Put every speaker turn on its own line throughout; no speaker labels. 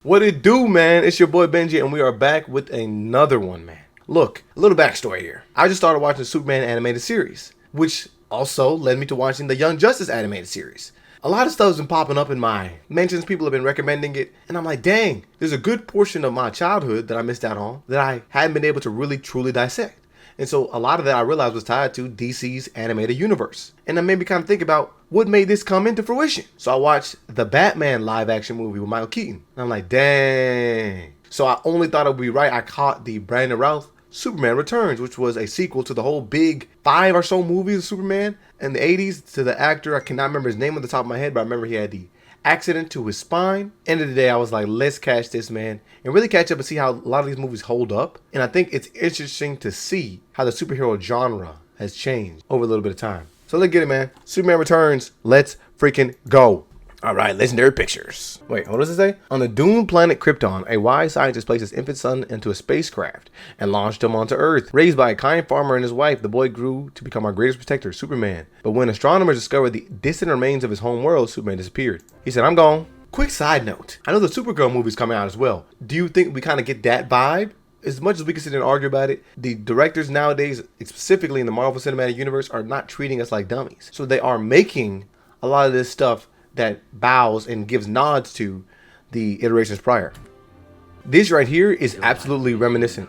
What it do, man? It's your boy Benji, and we are back with another one, man. Look, a little backstory here. I just started watching the Superman animated series, which also led me to watching the Young Justice animated series. A lot of stuff's been popping up in my mentions. People have been recommending it, and I'm like, dang, there's a good portion of my childhood that I missed out on that I hadn't been able to really truly dissect. And so a lot of that I realized was tied to DC's animated universe. And that made me kind of think about what made this come into fruition. So I watched the Batman live action movie with Michael Keaton. And I'm like, dang. So I only thought it would be right. I caught the Brandon Routh Superman Returns, which was a sequel to the whole big 5 or so movies of Superman in the 80s to the actor. I cannot remember his name on the top of my head, but I remember he had the accident to his spine. End of the day, I was like, let's catch this, man, and really catch up and see how a lot of these movies hold up. And I think it's interesting to see how the superhero genre has changed over a little bit of time. So let's get it, man. Superman Returns. Let's freaking go. All right, legendary pictures. Wait, what does it say? On the doomed planet Krypton, a wise scientist placed his infant son into a spacecraft and launched him onto Earth. Raised by a kind farmer and his wife, the boy grew to become our greatest protector, Superman. But when astronomers discovered the distant remains of his home world, Superman disappeared. He said, I'm gone. Quick side note. I know the Supergirl movie's coming out as well. Do you think we kind of get that vibe? As much as we can sit and argue about it, the directors nowadays, specifically in the Marvel Cinematic Universe, are not treating us like dummies. So they are making a lot of this stuff that bows and gives nods to the iterations prior. This right here is absolutely reminiscent,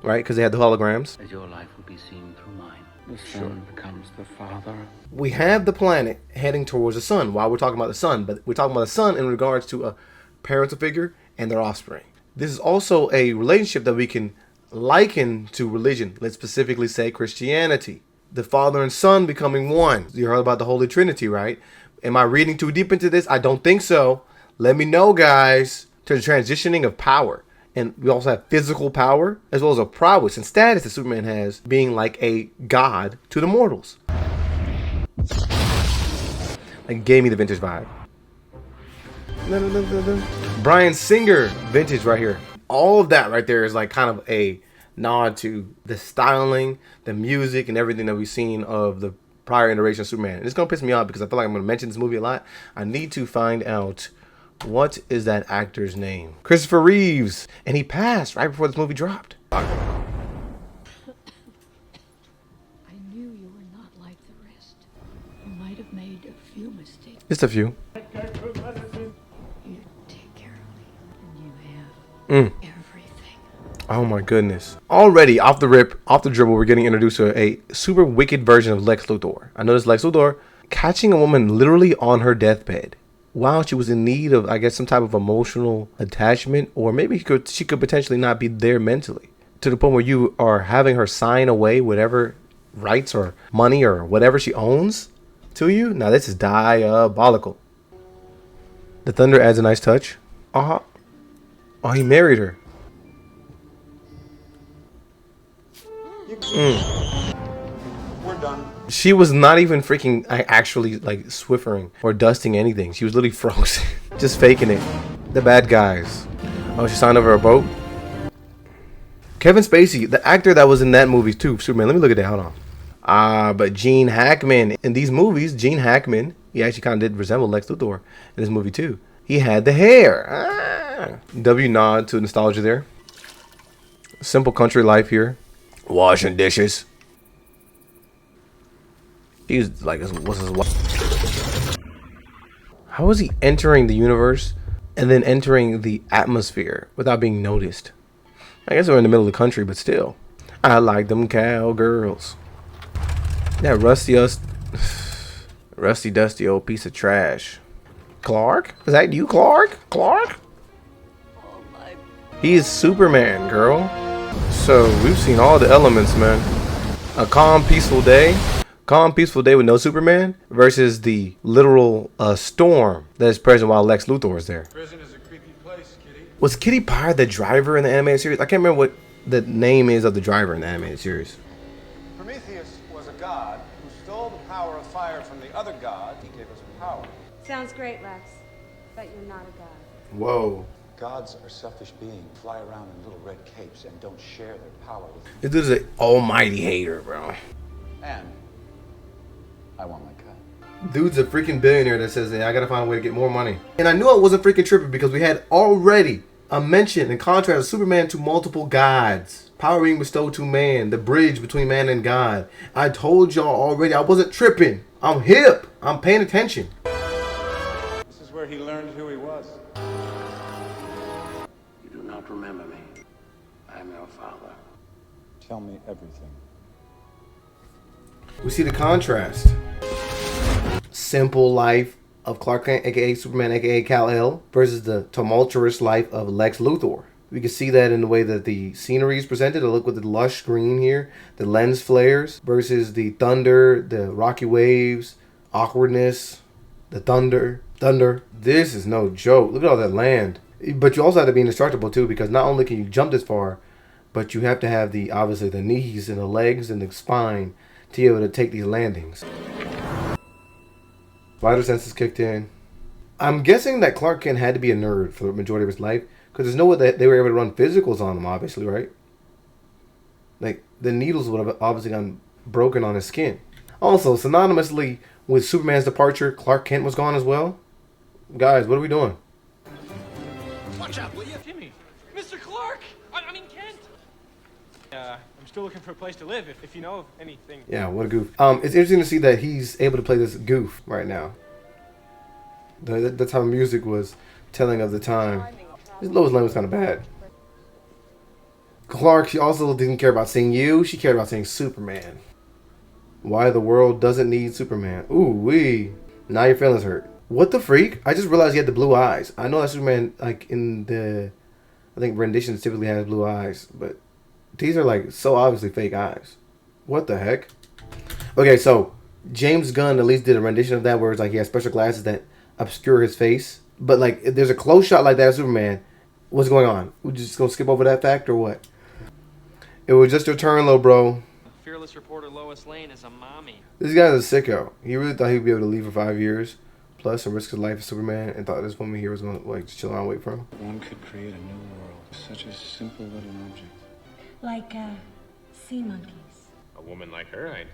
right? Because they had the holograms.
As your life will be seen through mine. The son becomes the father.
We have the planet heading towards the sun while we're talking about the sun, but we're talking about the sun in regards to a parental figure and their offspring. This is also a relationship that we can liken to religion. Let's specifically say Christianity. The father and son becoming one. You heard about the Holy Trinity, right? Am I reading too deep into this? I don't think so. Let me know, guys. To the transitioning of power. And we also have physical power, as well as a prowess and status that Superman has, being like a god to the mortals. Like, gave me the vintage vibe. Bryan Singer vintage right here. All of that right there is like kind of a nod to the styling, the music, and everything that we've seen of the prior iteration of Superman. And it's gonna piss me off because I feel like I'm gonna mention this movie a lot. I need to find out what is that actor's name. Christopher Reeves, and he passed right before this movie dropped.
I knew you were not like the rest. You might have made a few mistakes.
Just a few.
You take care of me, and you have everything.
Oh my goodness. Already off the rip, off the dribble, we're getting introduced to a super wicked version of Lex Luthor. I noticed Lex Luthor catching a woman literally on her deathbed while she was in need of, I guess, some type of emotional attachment, or maybe she could potentially not be there mentally, to the point where you are having her sign away whatever rights or money or whatever she owns to you. Now this is diabolical. The thunder adds a nice touch. Oh, he married her.
We're done.
She was not even freaking actually like swiffering or dusting anything. She was literally frozen. Just faking it. The bad guys. Oh, she signed over a boat. Kevin Spacey, the actor that was in that movie too, Superman. Let me look at that. Hold on. But Gene Hackman. In these movies, Gene Hackman, he actually kind of did resemble Lex Luthor in this movie too. He had the hair. W nod to nostalgia there. Simple country life here. Washing dishes. He's like, what's his wife? How is he entering the universe and then entering the atmosphere without being noticed? I guess we're in the middle of the country, but still. I like them cowgirls. That rusty dusty old piece of trash. Clark? Is that you, Clark? Clark? He is Superman, girl. So we've seen all the elements, man. A calm, peaceful day. Calm, peaceful day with no Superman versus the literal storm that is present while Lex Luthor is there.
Prison is a creepy place, Kitty.
Was Kitty Pryde the driver in the animated series? I can't remember what the name is of the driver in the animated series.
Prometheus was a god who stole the power of fire from the other god. He gave us power.
Sounds great, Lex. But you're not a god.
Whoa.
Gods are selfish beings, fly around in little red capes and don't share their power with
This is an almighty hater, bro.
And I want my cut.
Dude's a freaking billionaire that says, hey, I gotta find a way to get more money. And I knew I wasn't freaking tripping because we had already a mention and contrast of Superman to multiple gods. Power being bestowed to man, the bridge between man and God. I told y'all already I wasn't tripping. I'm hip. I'm paying attention.
This is where he learned who he was.
You do not remember me. I am your father.
Tell me everything.
We see the contrast. Simple life of Clark Kent, aka Superman, aka Kal-El, versus the tumultuous life of Lex Luthor. We can see that in the way that the scenery is presented. Look with the lush green here, the lens flares versus the thunder, the rocky waves, awkwardness, the thunder. This is no joke. Look at all that land. But you also have to be indestructible too, because not only can you jump this far, but you have to have obviously the knees and the legs and the spine to be able to take these landings. Spider senses kicked in. I'm guessing that Clark Kent had to be a nerd for the majority of his life, because there's no way that they were able to run physicals on him, obviously, right? Like, the needles would have obviously gotten broken on his skin. Also, synonymously with Superman's departure, Clark Kent was gone as well. Guys, what are we doing?
Watch out, will you? Jimmy! Mr. Clark! I mean, Kent! I'm still looking for a place to live, if you know of anything.
Yeah, what a goof. It's interesting to see that he's able to play this goof right now. That's how music was telling of the time. His Lois Lane was kind of bad. Clark, she also didn't care about seeing you. She cared about seeing Superman. Why the world doesn't need Superman. Ooh wee. Now your feelings hurt. What the freak? I just realized he had the blue eyes. I know that Superman, like in the, I think renditions typically has blue eyes, but these are like so obviously fake eyes. What the heck? Okay, so James Gunn at least did a rendition of that where it's like he has special glasses that obscure his face. But like if there's a close shot like that of Superman, what's going on? We're just gonna skip over that fact or what? It was just your turn, little bro.
Fearless reporter Lois Lane is a mommy.
This guy's a sicko. He really thought he'd be able to leave for 5 years, plus and risk his life as Superman, and thought this woman here was gonna like just chill out and wait for him.
One could create a new world. Such a simple little object.
Like, sea monkeys.
A woman like her, I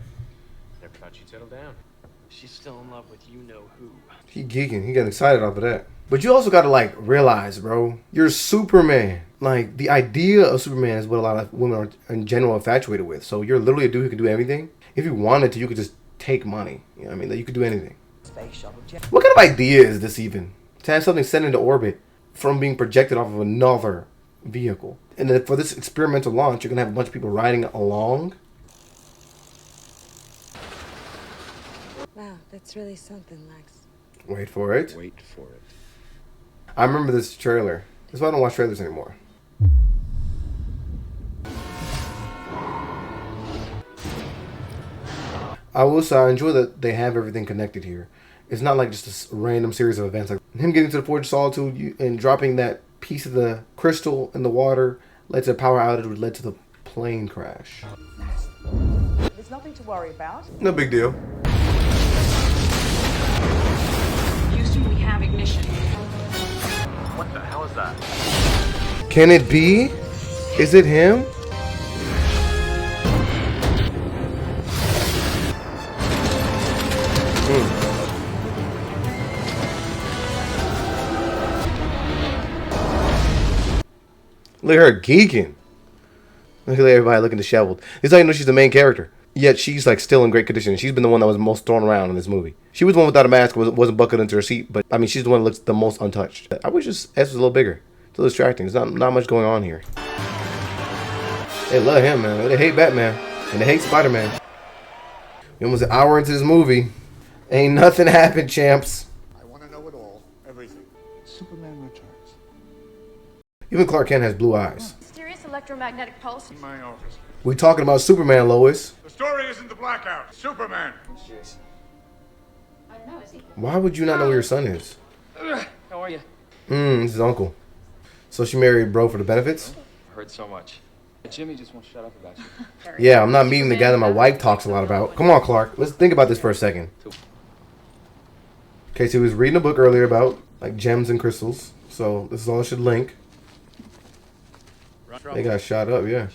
never thought she'd settle down.
She's still in love with you-know-who.
He geeking. He getting excited off of that. But you also gotta like realize, bro, you're Superman. Like the idea of Superman is what a lot of women are in general infatuated with. So you're literally a dude who can do everything. If you wanted to, you could just take money. You know what I mean? Like, you could do anything. What kind of idea is this even? To have something sent into orbit from being projected off of another vehicle. And then for this experimental launch, you're gonna have a bunch of people riding along.
Wow, that's really something, Lex.
Wait for it.
Wait for it.
I remember this trailer. That's why I don't watch trailers anymore. I will say I enjoy that they have everything connected here. It's not like just a random series of events. Like him getting to the Forge of Solitude and dropping that piece of the crystal in the water led to a power outage, which led to the plane crash.
There's nothing to worry about.
No big deal.
Houston, we have ignition.
What the hell is that?
Can it be? Is it him? Look at her geeking. Look at everybody looking disheveled. This is how you know she's the main character. Yet she's like still in great condition. She's been the one that was most thrown around in this movie. She was the one without a mask, wasn't buckled into her seat. But I mean, she's the one that looks the most untouched. I wish this S was a little bigger. It's a little distracting. There's not much going on here. They love him, man. They hate Batman. And they hate Spider-Man. We're almost an hour into this movie. Ain't nothing happened, champs.
I want to know it all. Everything.
Superman returns.
Even Clark Kent has blue eyes.
Mysterious electromagnetic pulse.
In my office.
We talking about Superman, Lois.
The story isn't the blackout. Superman.
Why would you not know who your son is?
How are you?
This is uncle. So she married bro for the benefits?
Heard so much. Jimmy just won't shut up about you.
Yeah, I'm not meeting the guy that my wife talks a lot about. Come on, Clark. Let's think about this for a second. Okay, so he was reading a book earlier about like gems and crystals. So this is all should link. They got shot up, yeah.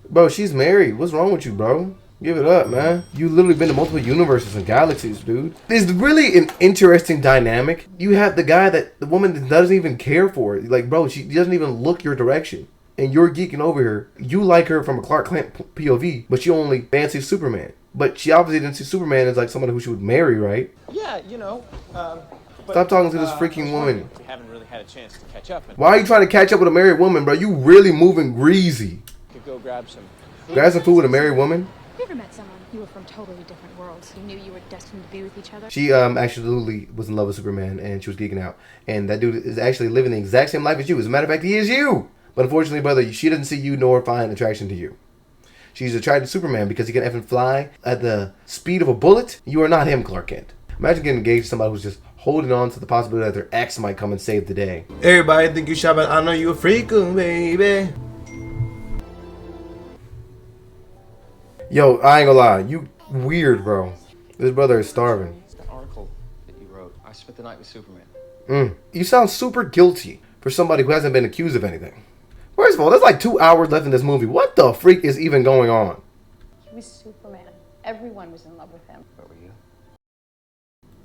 Bro, she's married. What's wrong with you, bro? Give it up, man. You literally been to multiple universes and galaxies, dude. It's really an interesting dynamic. You have the guy that the woman doesn't even care for. Like, bro, she doesn't even look your direction. And you're geeking over here. You like her from a Clark Kent POV, but she only fancies Superman. But she obviously didn't see Superman as like someone who she would marry, right?
Yeah, you know.
Stop talking to this freaking woman.
We haven't really had a chance to catch up. And
Why are you trying to catch up with a married woman, bro? You really moving greasy.
could go grab some.
Grab some food with a married woman?
Have you ever met someone you were from totally different worlds? You knew you were destined to be with each other?
She actually was in love with Superman, and she was geeking out. And that dude is actually living the exact same life as you. As a matter of fact, he is you. But unfortunately, brother, she doesn't see you nor find attraction to you. She's attracted to Superman because he can effing fly at the speed of a bullet. You are not him, Clark Kent. Imagine getting engaged to somebody who's just holding on to the possibility that their ex might come and save the day. Everybody think you shopping. I know you a freak, baby. Yo, I ain't gonna lie. You weird, bro. This brother is starving.
The article that you wrote, I spent the night with Superman.
You sound super guilty for somebody who hasn't been accused of anything. First of all, there's like 2 hours left in this movie. What the freak is even going on?
He was Superman. Everyone was in love with him.
What were you?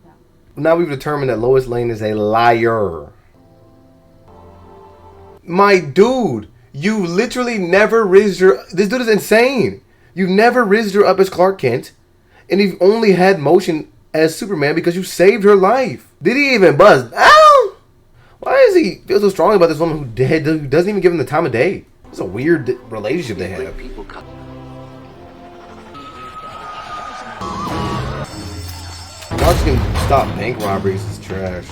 No.
Now we've determined that Lois Lane is a liar. My dude, you literally never rizzed her. This dude is insane. You've never rizzed her up as Clark Kent, and you've only had motion as Superman because you saved her life. Did he even buzz? Ow! Why does he feel so strongly about this woman who doesn't even give him the time of day? It's a weird relationship they have. Watch him stop bank robberies is trash.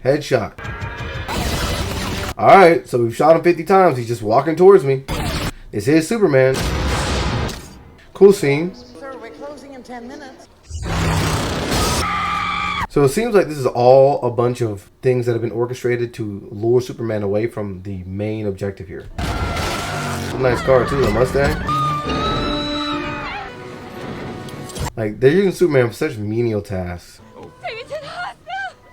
Headshot. Alright, so we've shot him 50 times. He's just walking towards me. This is Superman. Cool scene.
Sir, we're closing in 10 minutes.
So it seems like this is all a bunch of things that have been orchestrated to lure Superman away from the main objective here. It's a nice car too, a Mustang. Like, they're using Superman for such menial tasks.
Take me to the hospital!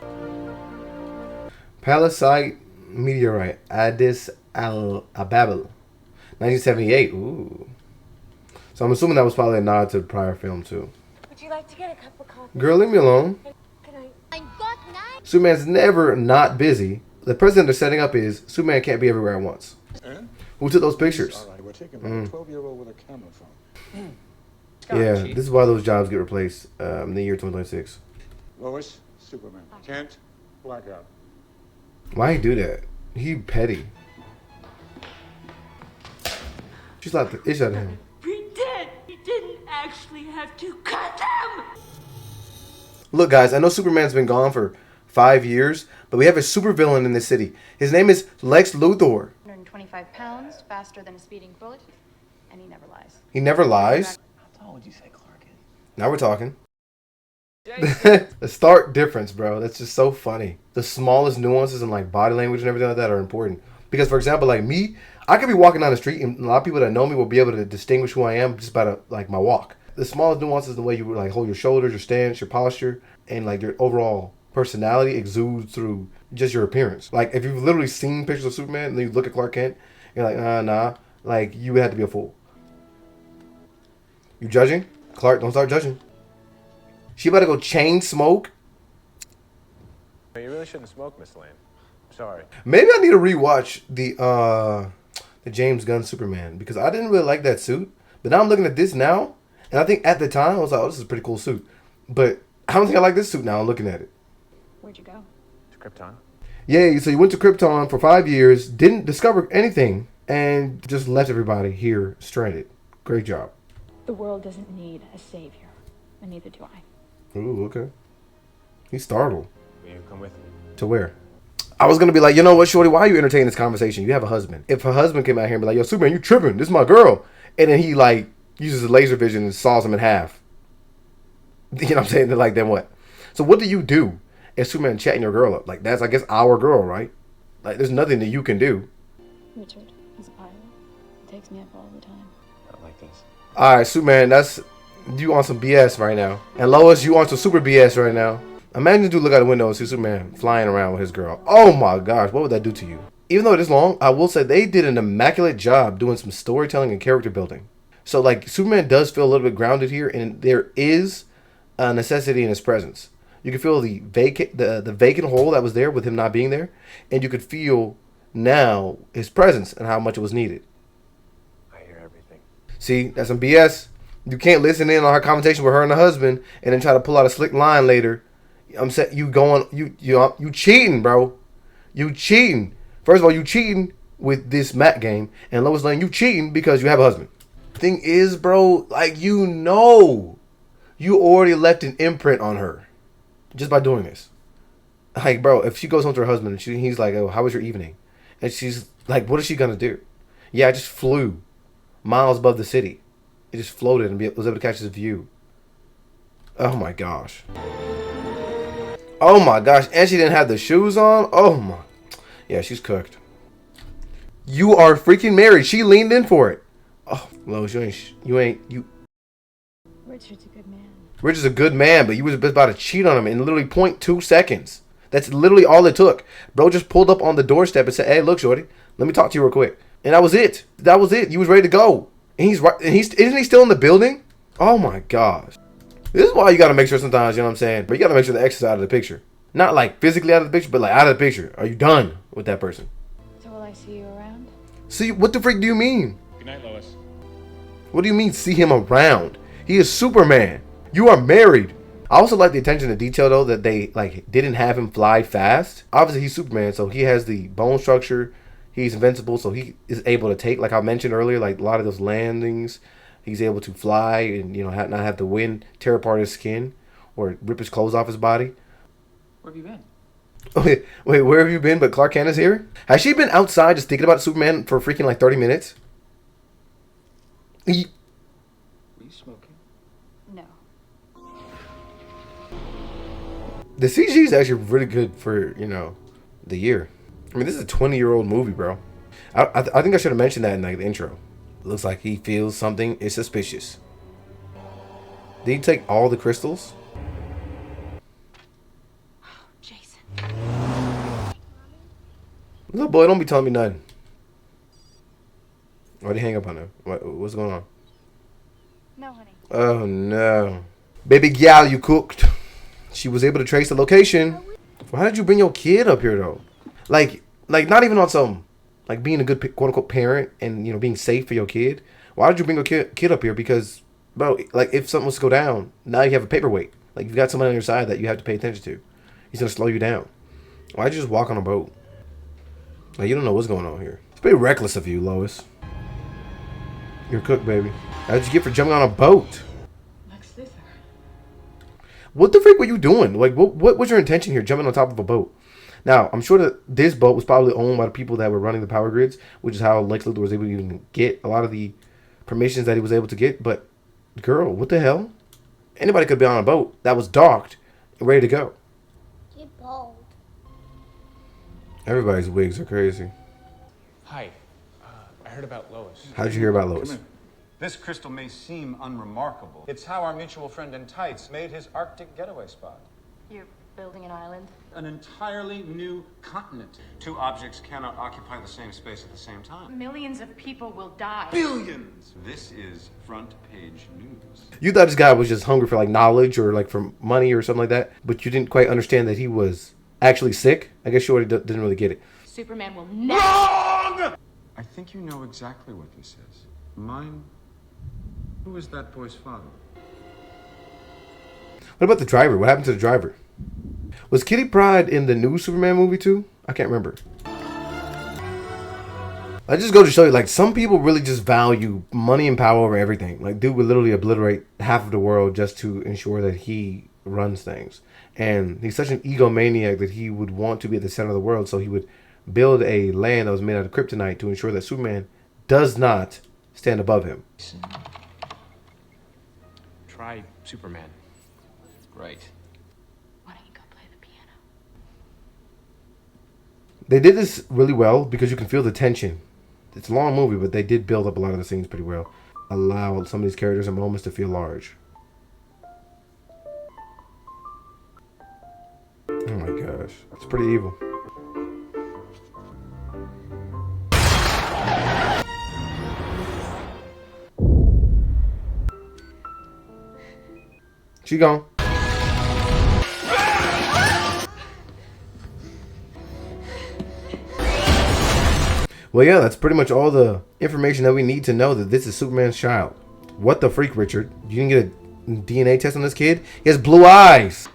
Palisade meteorite, Addis Ababa, 1978. Ooh. So I'm assuming that was probably a nod to the prior film too.
Would you like to get a cup of coffee?
Girl, leave me alone.
Can I?
Superman's never not busy. The precedent they're setting up is Superman can't be everywhere at once. Who took those pictures?
All right, we're taking a 12-year-old with a camera phone.
Yeah, this is why those jobs get replaced in the year 2026.
Lois, Superman. Kent, Blackout.
Why he do that? He petty. She's like the ish out of him.
Pretend you didn't actually have to cut them!
Look, guys, I know Superman's been gone for 5 years, but we have a supervillain in this city. His name is Lex Luthor.
125 pounds, faster than a speeding bullet, and he never lies.
He never lies.
How tall would you say Clark is?
Now we're talking. The stark difference, bro. That's just so funny. The smallest nuances in like body language and everything like that are important. Because, for example, like me, I could be walking down the street, and a lot of people that know me will be able to distinguish who I am just by like my walk. The smallest nuances, the way you like hold your shoulders, your stance, your posture, and like your overall personality exudes through just your appearance. Like if you've literally seen pictures of Superman and then you look at Clark Kent, you're like, nah. Like you would have to be a fool. You judging? Clark, don't start judging. She about to go chain smoke.
You really shouldn't smoke, Miss Lane. Sorry.
Maybe I need to rewatch the James Gunn Superman because I didn't really like that suit. But now I'm looking at this now, and I think at the time I was like, oh, this is a pretty cool suit. But I don't think I like this suit now. I'm looking at it.
Where'd you go?
To Krypton.
Yeah, so you went to Krypton for 5 years, didn't discover anything, and just left everybody here stranded. Great job.
The world doesn't need a savior, and neither do I.
Ooh, okay. He's startled.
Will you come with me?
To where? I was gonna be like, you know what, Shorty, why are you entertaining this conversation? You have a husband. If her husband came out here and be like, yo, Superman, you tripping, this is my girl. And then he like uses his laser vision and saws him in half. You know what I'm saying? They're like, then what? So what do you do if Superman chatting your girl up? Like, that's, I guess, our girl, right? Like, there's nothing that you can do.
Richard, he's a pilot. He takes me up all the time.
Not like this.
All right, Superman, that's, you on some BS right now. And Lois, you on some super BS right now. Imagine you look out the window and see Superman flying around with his girl. Oh my gosh, what would that do to you? even though it is long, I will say they did an immaculate job doing some storytelling and character building. So like Superman does feel a little bit grounded here, and there is a necessity in his presence. You can feel the vacant hole that was there with him not being there, and you could feel now his presence and how much it was needed.
I hear everything.
See, that's some BS. You can't listen in on her conversation with her and the husband and then try to pull out a slick line later. I'm saying you cheating, bro. You cheating. First of all, you cheating with this Matt game, and Lois Lane, you cheating because you have a husband. Thing is, bro, like you already left an imprint on her just by doing this. Like, bro, if she goes home to her husband and he's like, "Oh, how was your evening?" and she's like, "What is she gonna do?" Yeah, I just flew miles above the city. It just floated and was able to catch his view. Oh my gosh. Oh my gosh. And she didn't have the shoes on. Oh my. Yeah, she's cooked. You are freaking married. She leaned in for it. Oh, Lois, you ain't.
Richard's a good man.
Richard's a good man, but you was about to cheat on him in literally 0.2 seconds. That's literally all it took. Bro just pulled up on the doorstep and said, "Hey, look, shorty, let me talk to you real quick." And that was it. That was it. You was ready to go. And he's right. And isn't he still in the building? Oh my gosh. This is why you gotta make sure sometimes, you know what I'm saying? But you gotta make sure the ex is out of the picture. Not like physically out of the picture, but like out of the picture. Are you done with that person?
So will I see you around?
See, what the freak do you mean?
Good night, Lois.
What do you mean see him around? He is Superman. You are married. I also like the attention to detail though that they like didn't have him fly fast. Obviously he's Superman, so he has the bone structure. He's invincible, so he is able to take, like I mentioned earlier, like a lot of those landings. He's able to fly and, you know, not have the wind tear apart his skin or rip his clothes off his body.
Where have you been?
Oh, wait, where have you been? But Clark Kent is here? Has she been outside just thinking about Superman for freaking like 30 minutes?
Were you smoking?
No.
The CG is actually really good for, you know, the year. I mean, this is a 20-year-old movie, bro. I think I should have mentioned that in like the intro. Looks like he feels something is suspicious. Did he take all the crystals?
Jason.
Little boy, don't be telling me nothing. Why'd he hang up on her? What's going on?
No, honey.
Oh, no. Baby gal, you cooked. She was able to trace the location. Why did you bring your kid up here, though? Like not even on some, like being a good quote-unquote parent and, you know, being safe for your kid. Why did you bring your kid up here? Because, bro, like if something was to go down, now you have a paperweight. Like you've got someone on your side that you have to pay attention to. He's going to slow you down. Why'd you just walk on a boat? Like, you don't know what's going on here. It's pretty reckless of you, Lois. You're a cook, baby. How'd you get for jumping on a boat?
Lex Luthor.
What the freak were you doing? Like, what was your intention here, jumping on top of a boat? Now, I'm sure that this boat was probably owned by the people that were running the power grids, which is how Lex Luthor was able to even get a lot of the permissions that he was able to get. But, girl, what the hell? Anybody could be on a boat that was docked and ready to go.
You're bald.
Everybody's wigs are crazy.
Hi. I heard about Lois.
How did you hear about Lois?
This crystal may seem unremarkable. It's how our mutual friend in tights made his Arctic getaway spot.
You're building an island?
An entirely new continent. Two objects cannot occupy the same space at the same time.
Millions of people will die.
Billions! This is front page news.
You thought this guy was just hungry for like knowledge or like for money or something like that, but you didn't quite understand that he was actually sick. I guess you already didn't really get it.
Superman will never...
Wrong! I think you know exactly what this is. Mine? Who is that boy's father?
What about the driver? What happened to the driver? Was Kitty Pryde in the new Superman movie too? I can't remember. I just go to show you, like, some people really just value money and power over everything. Like, dude would literally obliterate half of the world just to ensure that he runs things. And he's such an egomaniac that he would want to be at the center of the world, so he would build a land that was made out of kryptonite to ensure that Superman does not stand above him.
Try Superman.
Right.
Why don't you go play the piano?
They did this really well because you can feel the tension. It's a long movie, but they did build up a lot of the scenes pretty well. Allow some of these characters and moments to feel large. Oh my gosh. It's pretty evil. She gone. Well, yeah, that's pretty much all the information that we need to know that this is Superman's child. What the freak, Richard? You didn't get a DNA test on this kid? He has blue eyes.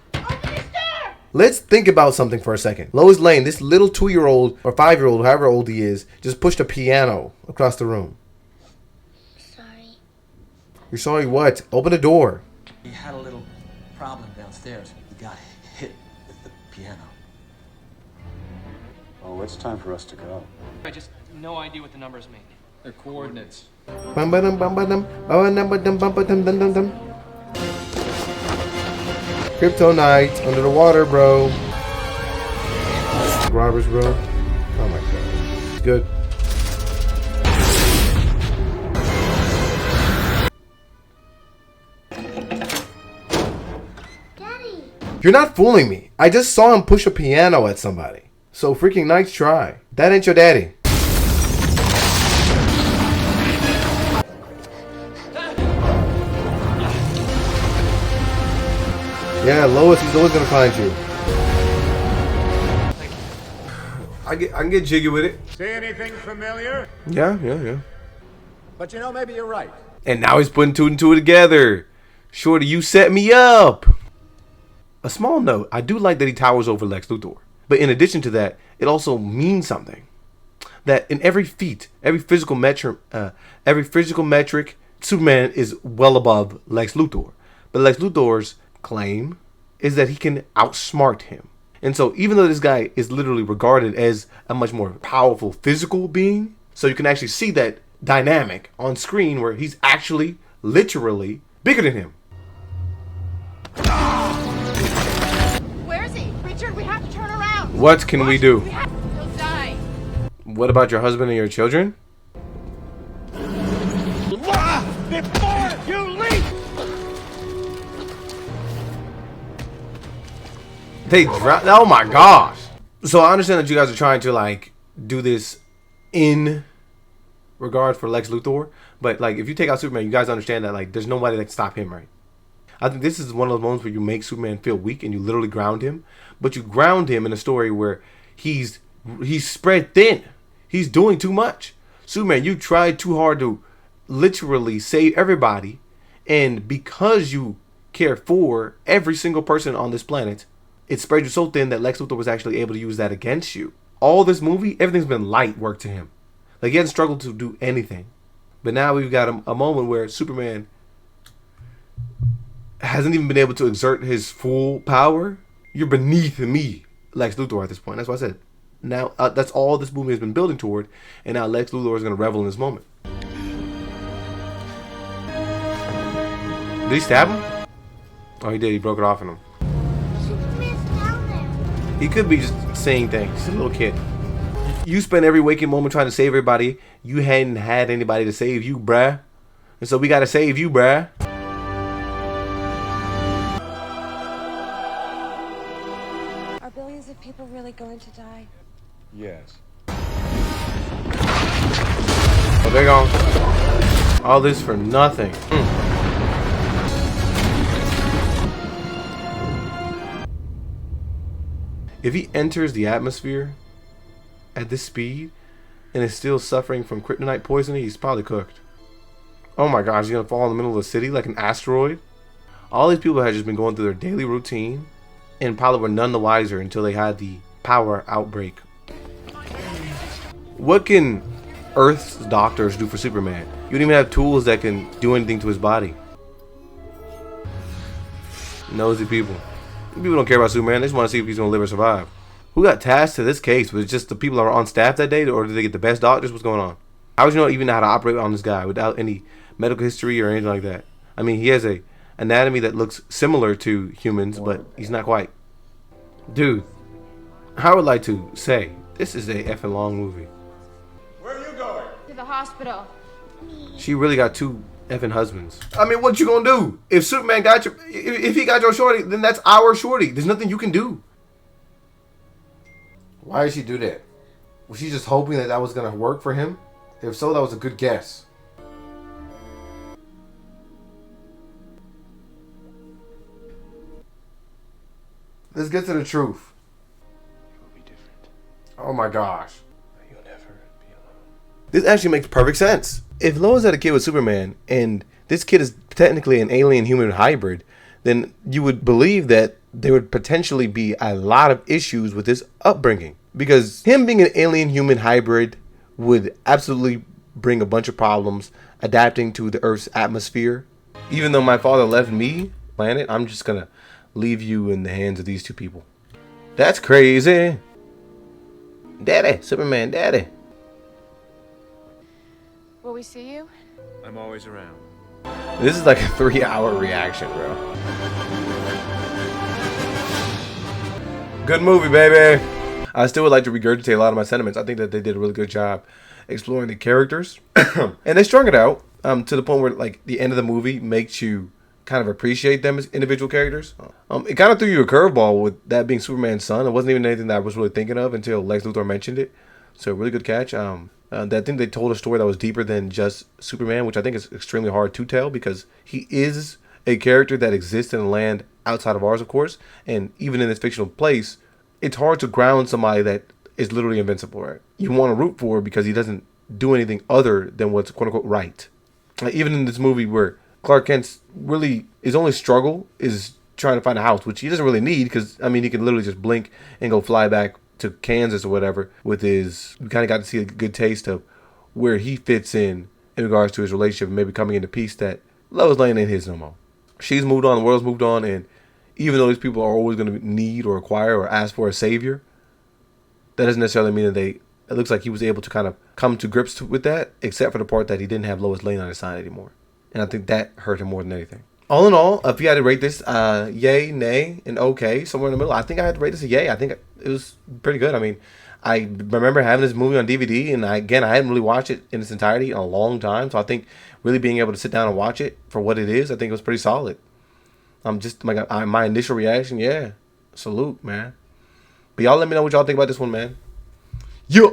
Let's think about something for a second. Lois Lane, this little 2-year-old or 5-year-old, however old he is, just pushed a piano across the room.
Sorry.
You're sorry what? Open the door.
He had a little problem downstairs. He got hit with the piano.
Oh, it's time for us to go.
I just no idea what the numbers mean.
They're coordinates.
Bum ba dum bum ba dum ba dum ba dum bum ba dum dum dum dum. Kryptonite under the water, bro. Robbers, bro. Oh my god. Good.
Daddy.
You're not fooling me. I just saw him push a piano at somebody. So freaking nice try. That ain't your daddy. Yeah, Lois, he's always gonna find you. I can get jiggy with it.
See anything familiar?
Yeah.
But you know, maybe you're right.
And now he's putting 2 and 2 together. Shorty, you set me up. A small note, I do like that he towers over Lex Luthor. But in addition to that, it also means something. That in every feat, every physical metric, Superman is well above Lex Luthor. But Lex Luthor's claim is that he can outsmart him. And so even though this guy is literally regarded as a much more powerful physical being, so you can actually see that dynamic on screen where he's actually literally bigger than him.
Where is he? Richard, we have to turn around.
What can we do?
He'll die.
What about your husband and your children?
Before you leave!
They dropped. Oh my gosh. So I understand that you guys are trying to like do this in regard for Lex Luthor, but like if you take out Superman, you guys understand that like there's nobody that can stop him, right? I think this is one of those moments where you make Superman feel weak and you literally ground him, but you ground him in a story where he's spread thin. He's doing too much. Superman, you tried too hard to literally save everybody, and because you care for every single person on this planet, it spread you so thin that Lex Luthor was actually able to use that against you. All this movie, everything's been light work to him. Like he hasn't struggled to do anything. But now we've got a moment where Superman hasn't even been able to exert his full power. You're beneath me, Lex Luthor, at this point. That's what I said. Now, that's all this movie has been building toward. And now Lex Luthor is going to revel in this moment. Did he stab him? Oh, he did. He broke it off in him.
Superman's down there.
He could be just saying things. He's a little kid. You spend every waking moment trying to save everybody. You hadn't had anybody to save you, bruh. And so we got to save you, bruh.
Are billions of people really going to die?
Yes.
Oh, they're gone. All this for nothing. If he enters the atmosphere at this speed and is still suffering from kryptonite poisoning, he's probably cooked. Oh my gosh, he's gonna fall in the middle of the city like an asteroid. All these people had just been going through their daily routine and probably were none the wiser until they had the power outbreak. What can Earth's doctors do for Superman? You don't even have tools that can do anything to his body. Nosy people. People don't care about Superman. They just want to see if he's going to live or survive. Who got tasked to this case? Was it just the people that were on staff that day? Or did they get the best doctors? What's going on? How would you know even know how to operate on this guy without any medical history or anything like that? I mean, he has a anatomy that looks similar to humans, but he's not quite. Dude, I would like to say, this is a effing long movie.
Where are you going?
To the hospital.
She really got 2 effing husbands. I mean, what you gonna do? If Superman got your, if he got your shorty, then that's our shorty. There's nothing you can do. Why did she do that? Was she just hoping that that was gonna work for him? If so, that was a good guess. Let's get to the truth.
It will be different.
Oh my gosh.
You'll never be alone.
This actually makes perfect sense. If Lois had a kid with Superman, and this kid is technically an alien-human hybrid, then you would believe that there would potentially be a lot of issues with his upbringing. Because him being an alien-human hybrid would absolutely bring a bunch of problems adapting to the Earth's atmosphere. Even though my father left me planet, I'm just gonna leave you in the hands of these two people. That's crazy. Daddy, Superman, daddy.
Will we see you?
I'm always around.
This is like a 3-hour reaction, bro. Good movie, baby. I still would like to regurgitate a lot of my sentiments. I think that they did a really good job exploring the characters. And they strung it out to the point where like the end of the movie makes you kind of appreciate them as individual characters. It kind of threw you a curveball with that being Superman's son. It wasn't even anything that I was really thinking of until Lex Luthor mentioned it. So really good catch. I think they told a story that was deeper than just Superman, which I think is extremely hard to tell because he is a character that exists in a land outside of ours, of course. And even in this fictional place, it's hard to ground somebody that is literally invincible, right? You want to root for because he doesn't do anything other than what's quote unquote right. Like, even in this movie where Clark Kent's really, his only struggle is trying to find a house, which he doesn't really need because, I mean, he can literally just blink and go fly back to Kansas or whatever with his, we kind of got to see a good taste of where he fits in regards to his relationship and maybe coming into peace that Lois Lane ain't his no more. She's moved on, the world's moved on, and even though these people are always going to need or acquire or ask for a savior, that doesn't necessarily mean that it looks like he was able to kind of come to grips with that, except for the part that he didn't have Lois Lane on his side anymore. And I think that hurt him more than anything. All in all, if you had to rate this yay, nay, and okay, somewhere in the middle, I think I had to rate this a yay. I think it was pretty good. I mean, I remember having this movie on DVD, and I hadn't really watched it in its entirety in a long time. So I think really being able to sit down and watch it for what it is, I think it was pretty solid. Just my initial reaction, yeah, salute, man. But y'all let me know what y'all think about this one, man. Yeah.